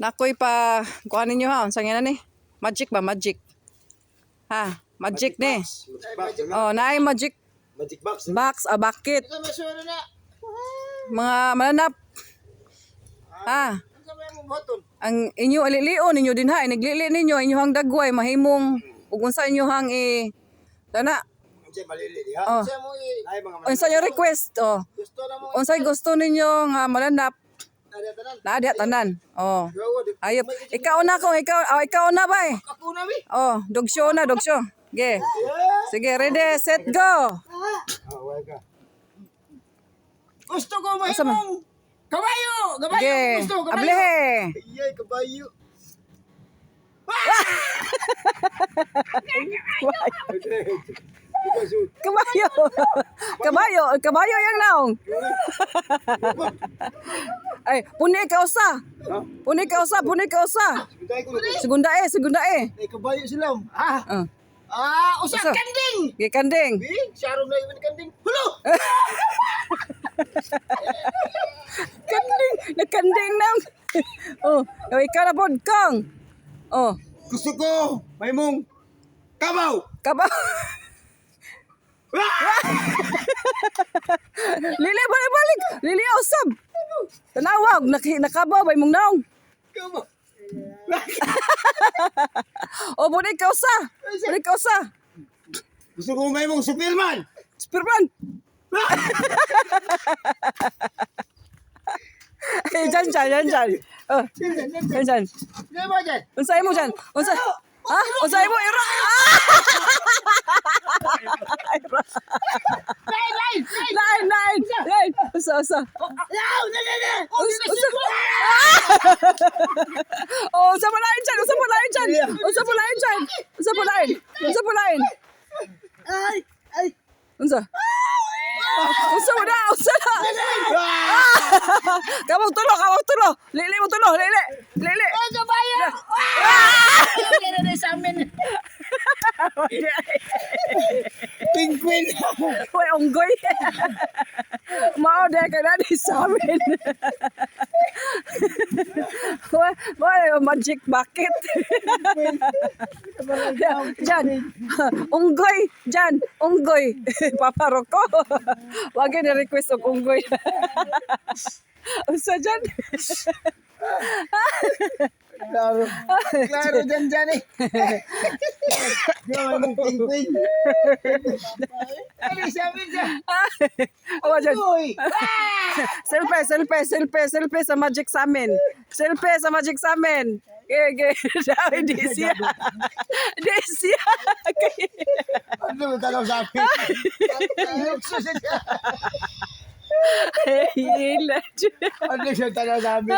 Nakoy pa kuha ninyo ha. Unsang yan ni? Magic ba? Magic. Ha? Magic ni. Oh, naay magic Magic box. box, a bucket. Ikaw masuro na. Mga mananap. Ha? Ano sa may buhaton? Ang inyo alilion ninyo din ha. Naglili ninyo inyong dagway mahimong ug unsa inyong dana. Unsay malili diha? Oh. Sa mo Ay mga Unsa yung request? Oh. gusto na mo. Unsay gusto ninyo nga malanap? Ada tanan. Naadi tanan. Oh. Gawa di. Ayop. Ikaw na kung ikaw na ba eh. Ako na mi. Oh, dog show na, dog show. Sige. Sige, ready, set, go. way ka. Gusto ko may Asa man? mong kabayo. Kabayo. Sige. Gusto kabayo. Ablehe. Iyay kabayo. Kabayo. Kabayo, kabayo yang naong. Ay, puni ka usa. Puni ka usa, puni ka usa. Segunda eh. Ay kabayo sila. Ah. Ah, Usa Usa. kanding. gi kanding. Sharon na yung kanding. Hulo. Kanding, nakanding nang. Oh, ikaw na pod kang. Oh, Gusto ko may mong kabaw. kabaw. Lili balik. Lili usab. Tanawag nakabaw bay mong naong. Kabaw. Oh, bunik ka usa. Bunik ka usa. Gusto ko may mong Superman. Superman. Eh, dyan. Oh, dyan. Di ba dyan? Unsay mo dyan? Unsay? Ha? Unsay mo? Ira! Lain! Usa. Yaw! Na! Usa. Oh, usa pa lain dyan. Usa pa lain. Ay! Unsa? Usa na. Kabog tulo. Lili mo tulo. Lili. Ay, kabayo! Yan na sa amin. Penguin. Uy, unggoy. Mao de ka na di sa amin. Uy, magic bucket. Jan, unggoy. Papa Rocco. Wag na request og unggoy. Usa dyan. Klaro dyan eh. May mong penguin. Ano sa amin dyan? Awa dyan. Uy! Selfie sa magic sa amin. Ge. Dawi di siya. Ano mo tanaw sa akin? Lukso siya. Hila. Ano siya tanaw sa amin?